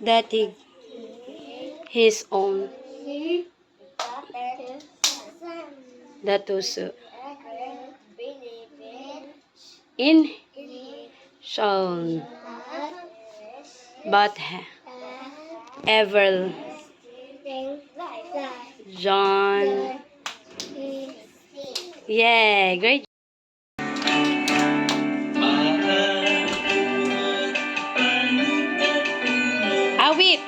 that his own, that whoso in shall but ever. John. Yeah, great. Awit.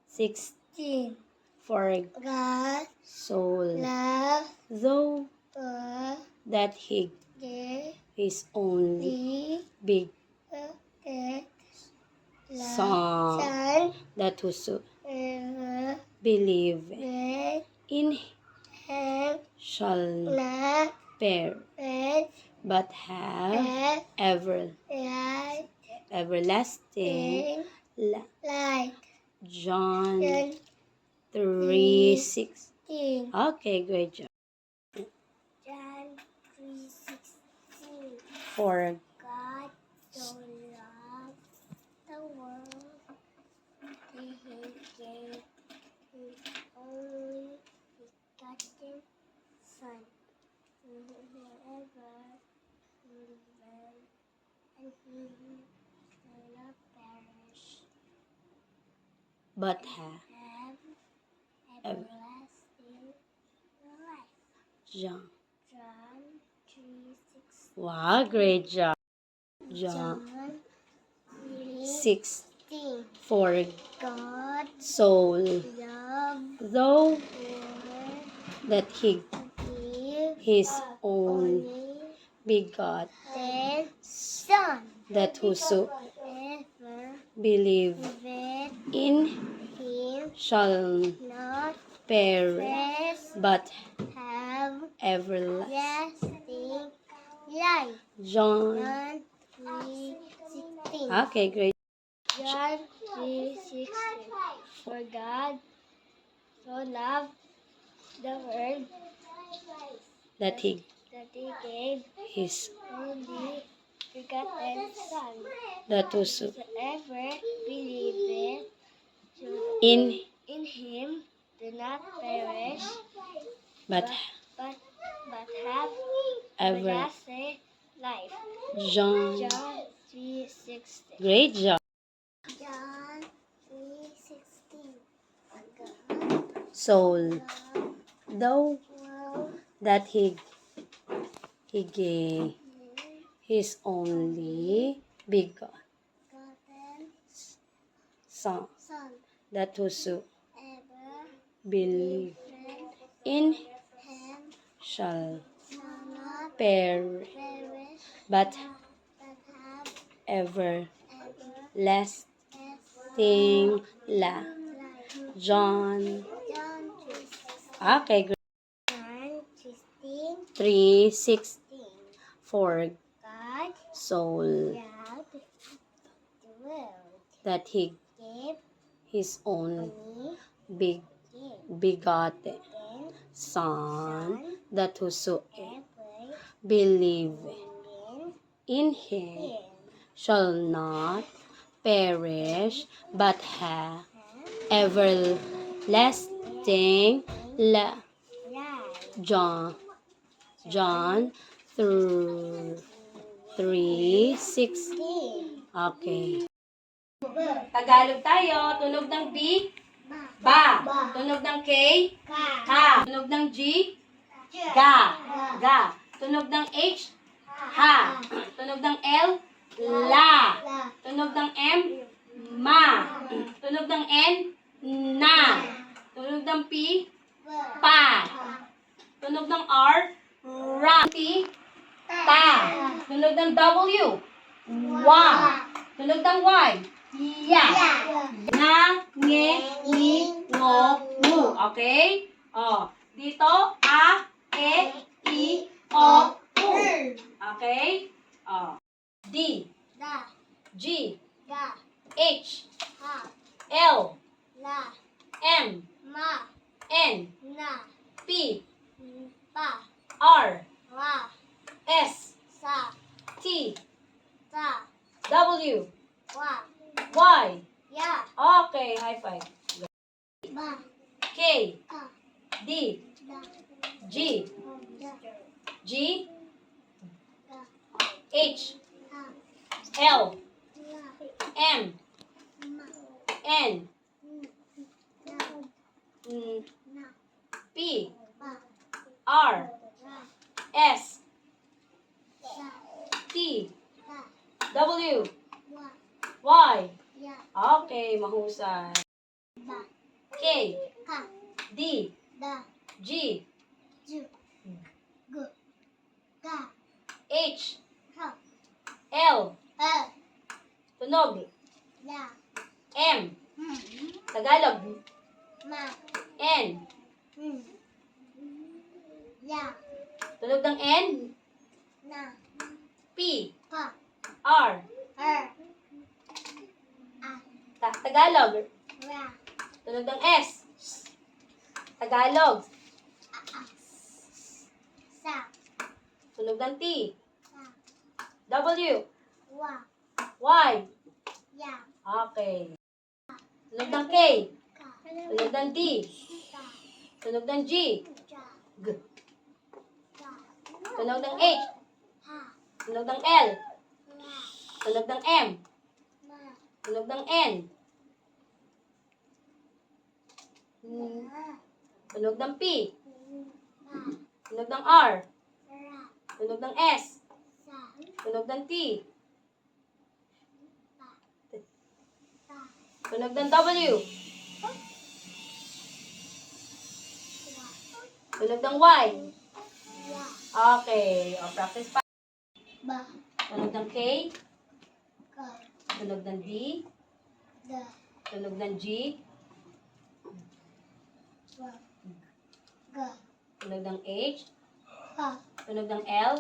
Sixteen. For God soul love though that he his only big son that whoso believe in him shall not perish but have everlasting life. John 3:16. Okay, great job. John 3:16. For God so loved the world that he gave his only begotten Son, whoever believes in him shall not perish, but have everlasting life. John 3:16. Wow, great job. John 3:16. For God so loved the that he his own begotten Son, that whosoever believe in him shall not perish but have everlasting life. John 3:16. Okay, great. John 3:16. For God so loved the world that he gave his only begotten Son, that whosoever believeth in him do not perish but have everlasting life. John 3:16. Great job. John 3:16. Soul though that he gave his only begotten Son, that whosoever believe in him shall not perish but have everlasting life. John. Okay, great. John 3:16. For God so loved the world that he gave his own begotten Son, that whosoever believe in him shall not perish but have everlasting life. John 3:16. Okay. Tagalog tayo. Tunog ng B, ba. Tunog ng K, ka. Tunog ng G, ga. Tunog ng H, ha. Tunog ng L, la. Tunog ng M, ma. Tunog ng N, na. Tunog ng P, pa. Tunog ng R, ra. T, ta. Tunog ng W, wa. Tunog ng Y, ya. Na, nge, ni, ngo, mu. Okay? Oh, dito, a, e, i, o, u. Okay? Oh. D, G, H, L, M, N, P, R, S, T, W, Y. Okay, high five. K, D, G, G, H, L, M, N, P, R, S, T, W, Y. Okay, mahusay. K, D, G, H, L, tunog, M, Tagalog, N, tunog ng N, P, R, Tagalog, tunog ng S, Tagalog, tunog ng T, W, Y. Okay. Tunog ng K, tunog ng D, tunog ng G, G, tunog ng H, tunog ng L, tunog ng M, tunog ng N, tunog ng P, tunog ng R, tunog ng S, tunog ng T, tunog ng W, tunog ng Y. Okay. O, practice pa. Tunog ng K, tunog ng D, tunog ng G, tunog ng H, tunog ng L,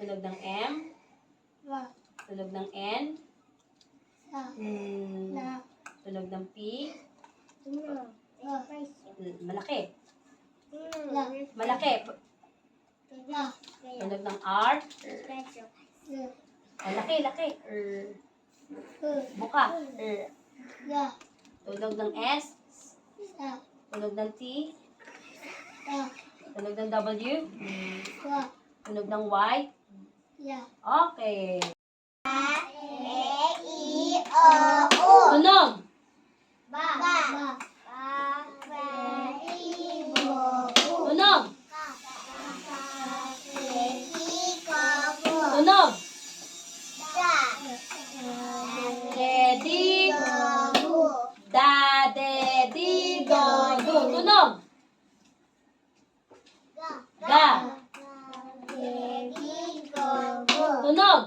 tunog ng M, tunog ng N, tunog ng P, malaki, malaki, tunog ng R, malaki, laki, buka, tunog ng S, tunog ng T, tunog ng W, tunog ng Y. Okay. Tunog. Tunog. Tunog. Daddy. Daddy. Do. Tunog. Ga. Tunog.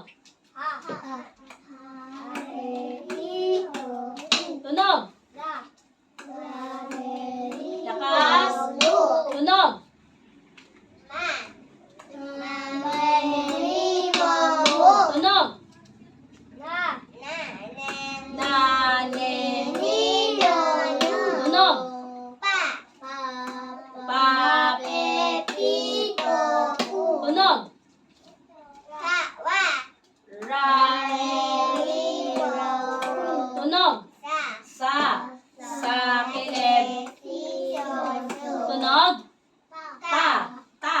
Tunog. Lakas. Tunog. Tunog. Nane. Tunog. Tunog. Ra. Tunog. Sa. Sa kilid. Tunog. Ta. Ta.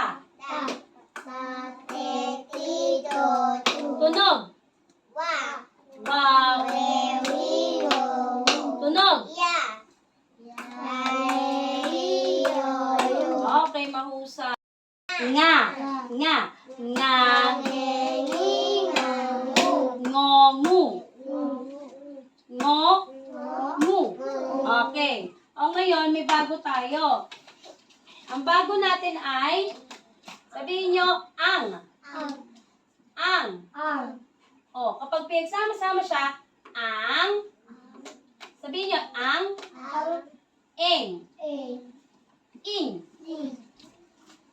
Tunog. Wow. Tunog. Okay, mahusay. Nga. Nga. Nga. Ngongu. Ngongu. Okay. O ngayon, may bago tayo. Ang bago natin ay, sabihin nyo, ang. Ang. O, kapag pinagsama-sama siya, ang. Sabihin nyo, ang. Eng. Ing.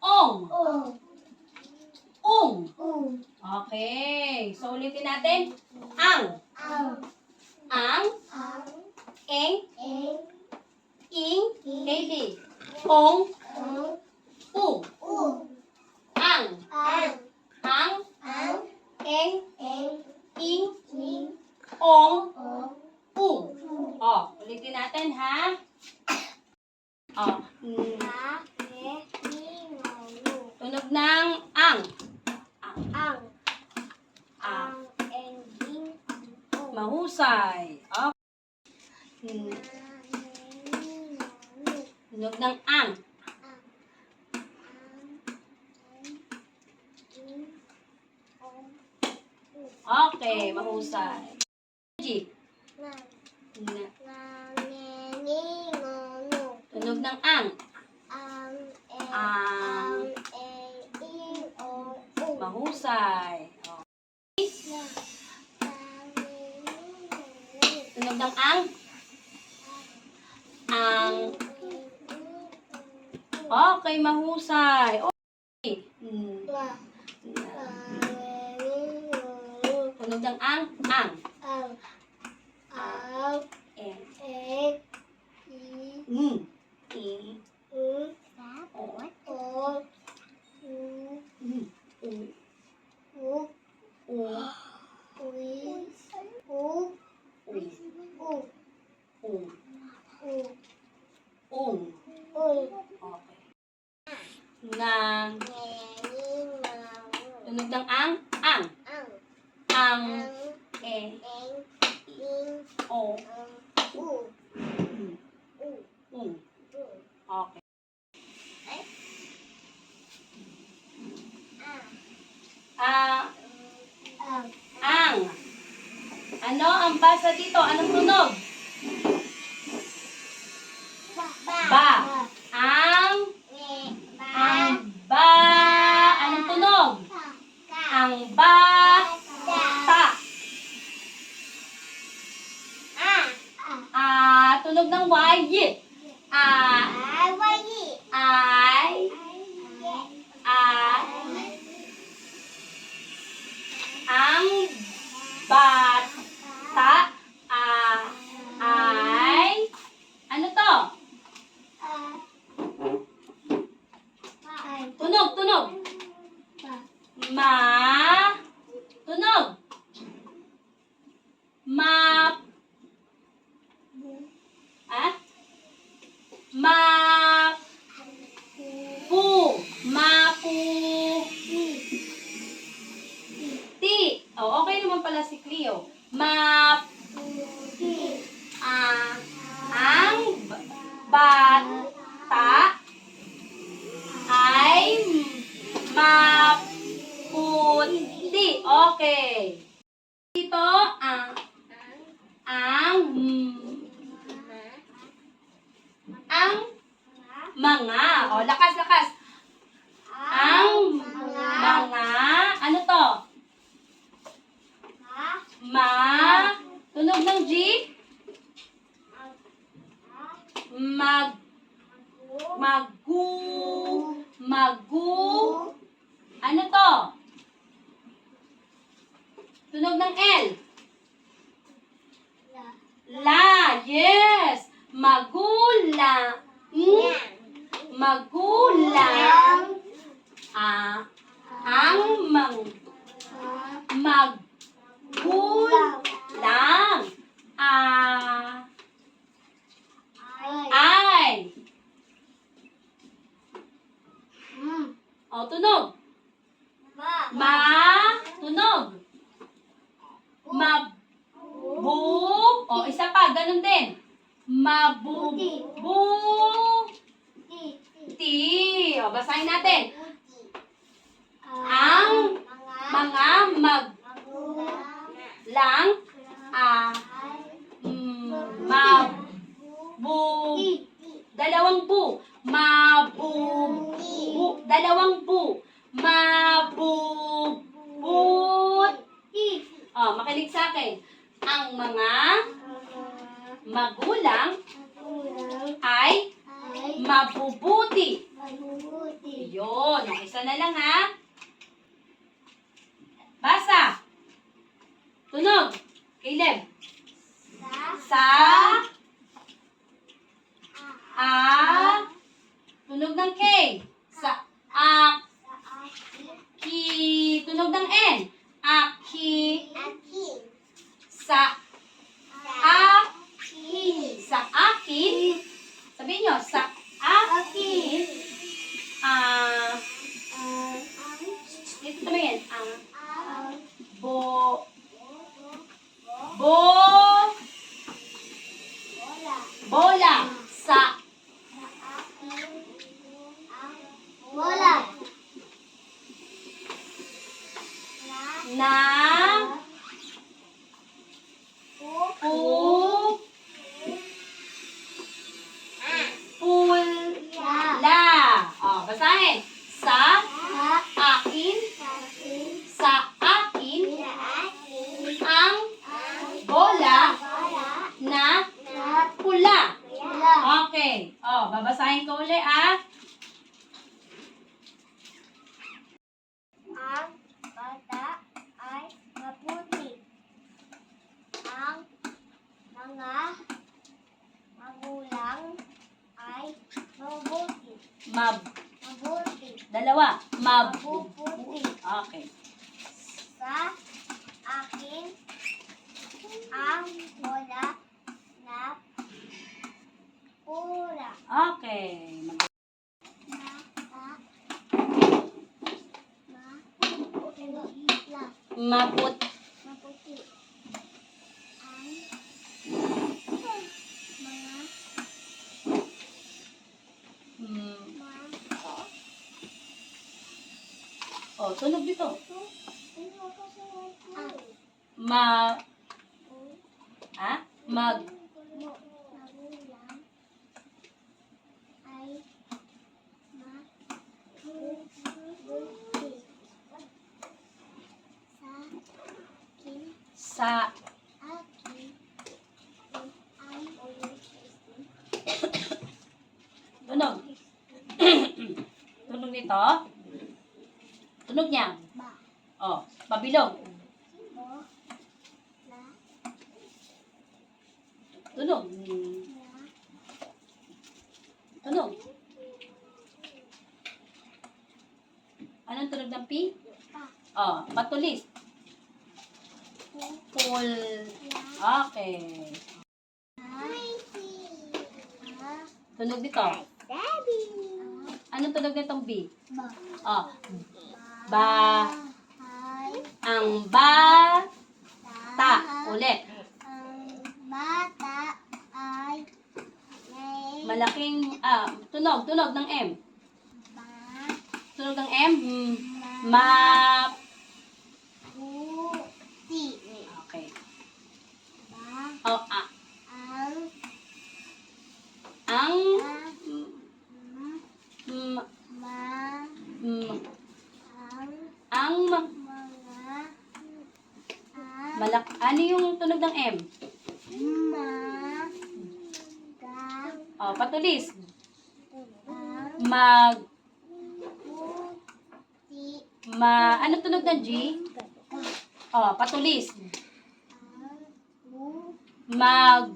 Ong. Ung. Okay. So, ulitin natin. Ang. ong, ang, eng, ing, ong, ulitin natin ha. Tunog ng ang. Mahusay. Tunog ng ang. Okay, mahusay. G. Tunog ng ang. Mahusay. Tunog ng ang. Okay, mahusay. Okay. Tunog ng ang. Okay. Tunog ng ang. Okay. Ang. Ano ang basa dito? Anong tunog? Ba. Ang ba. Anong tunog? Ang ba. Ta. Tunog ng Y. Ang bata ay ano to? Tunog. Tunog. Okay naman pala si Cleo. Ang bata ay maputi. Okay. Dito, mga. Lakas. Ang mga. Ano to? Tunog ng G. Magu. Ano to? Tunog ng L. La. Yes. Magulang. Ang magulang. Ay. Tunog. Tunog. Isa pa, ganun din. Mabubuti. Basahin natin. Ang mga maglang dalawang bu. Dalawang bu. Mabubuti. Makinig sa akin. Ang mga magulang ay mabubuti. Yun. Isa na lang ha. Basa. Tunog. Caleb. Sa. Pu. Pula. Basahin. Sa akin. Sa akin. Ang bola na pula. Okay. Babasahin ko ulit, Ang bata ay maputi. Ang mga magulang ay mabuti. Mabuti. Dalawa. Mabuti. Okay. Sa akin ang bola na pula. Okay. Maput. Maputi. Ang mga Tunog dito. ang Mag. magulang ay mabuti. Sa. Akin ang Tunog. Tunog nito. Tunog niya. Pabilog. Tunog. Tunog. Anong tunog ng P? Patulis. Pul. Okay. Tunog dito. Daddy. Anong tunog nitong B? Ba. Ba. Ang bata. Ulit. Ang bata ay may Malaking, tunog ng M. ba Tunog ng M. Ma. buti. Okay. Ba Ang ma ang mga ano yung tunog ng M? Patulis. ang buti. Ano tunog ng G? Patulis. Magul.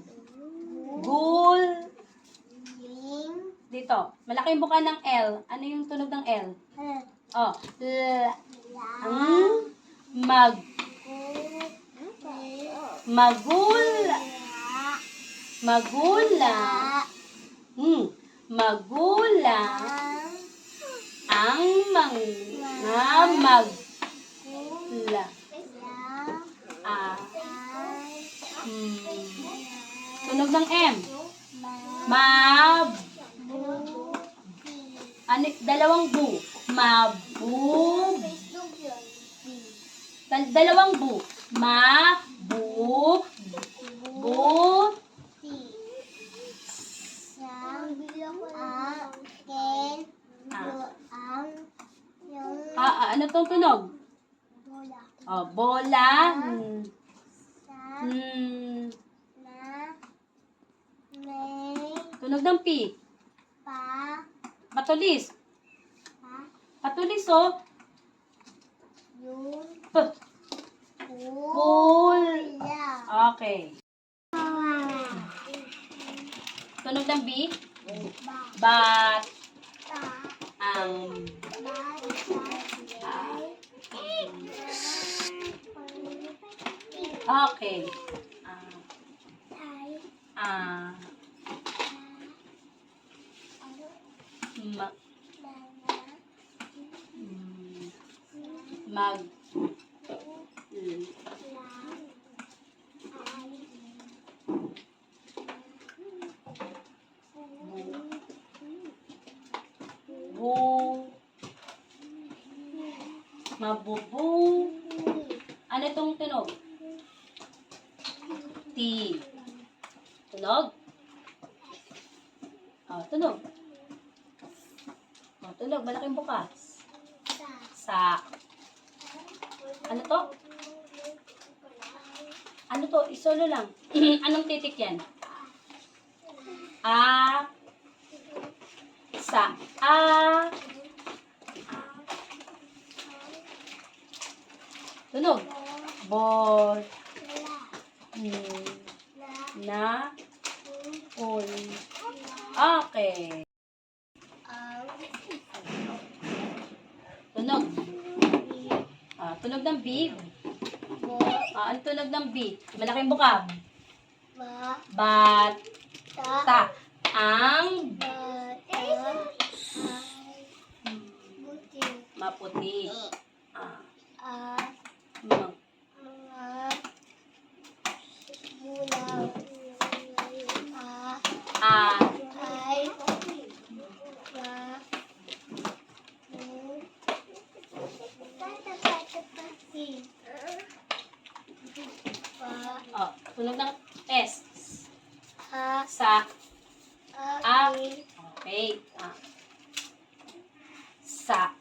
Dito. Malaki yung buka ng L. Ano yung tunog ng L? Magula. Magulang ang mga magula. Tunog ng M. Dalawang bu. Dalawang bu. Ano tong tunog? Bola. Tunog ng P. Patulis. Patulis, Pul. Okay. Tunog ng B. Bat. Ang. Okay. Mag. Mabubu. Ano itong tunog? T. Tunog. Tunog. Tunog. Malaking bukas. Sa. Ano to? Ano to? Isolo lang. Anong titik yan? A. Sa. A. Tunog. Bol. Na. Ul. Okay. Tunog. Tunog ng B. Ano tunog ng B? Malaking bukab. Bat. Ta. Ang maputi. Mag. Tunog ng S. Sa. Okay. Sa.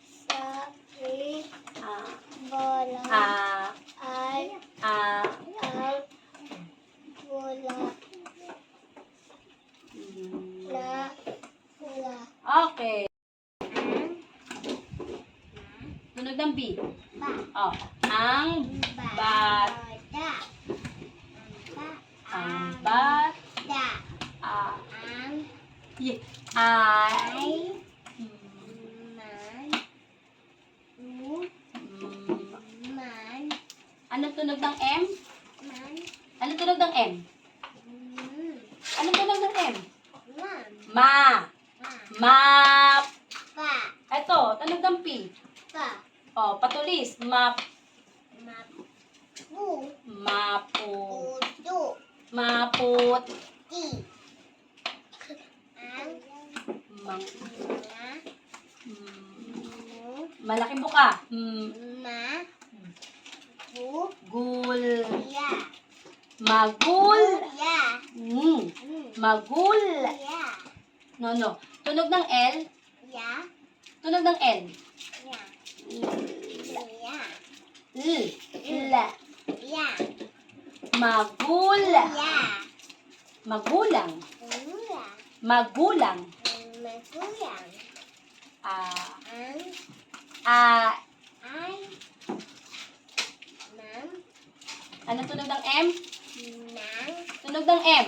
Okay. Tunog ng B. Ang bat. Ang bat. Ay. Anong tunog ng M? Anong tunog ng M? Anong tunog ng M? Ma. Map. Ito, tunog ng P. Patulis. Map. Maput. Maput. Malaking buka. Gul. Magul. Magul. No. Tunog ng L. Tunog ng L. Magul. Magulang. Magulang. Ano tunog ng M? Tunog ng M.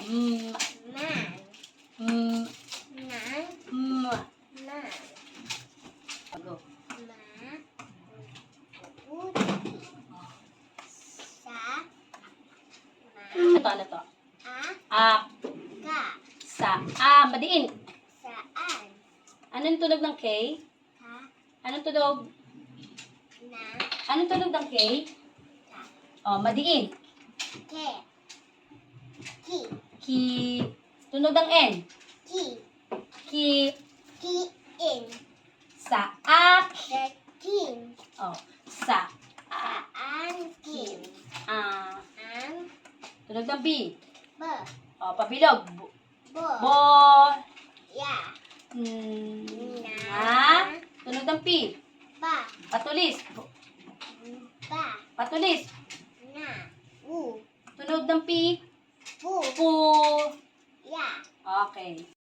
Go. Ano to? Sa. Madiin. Anong tunog ng K? Anong tunog? Anong tunog ng K? Madiin. Ki. Tunog ng N. Ki. Sa. Sa. Tunog ng B. Pabilog. Bo. Tunog ng P. Patulis. Patulis. Tunog ng P. Pu. Okay.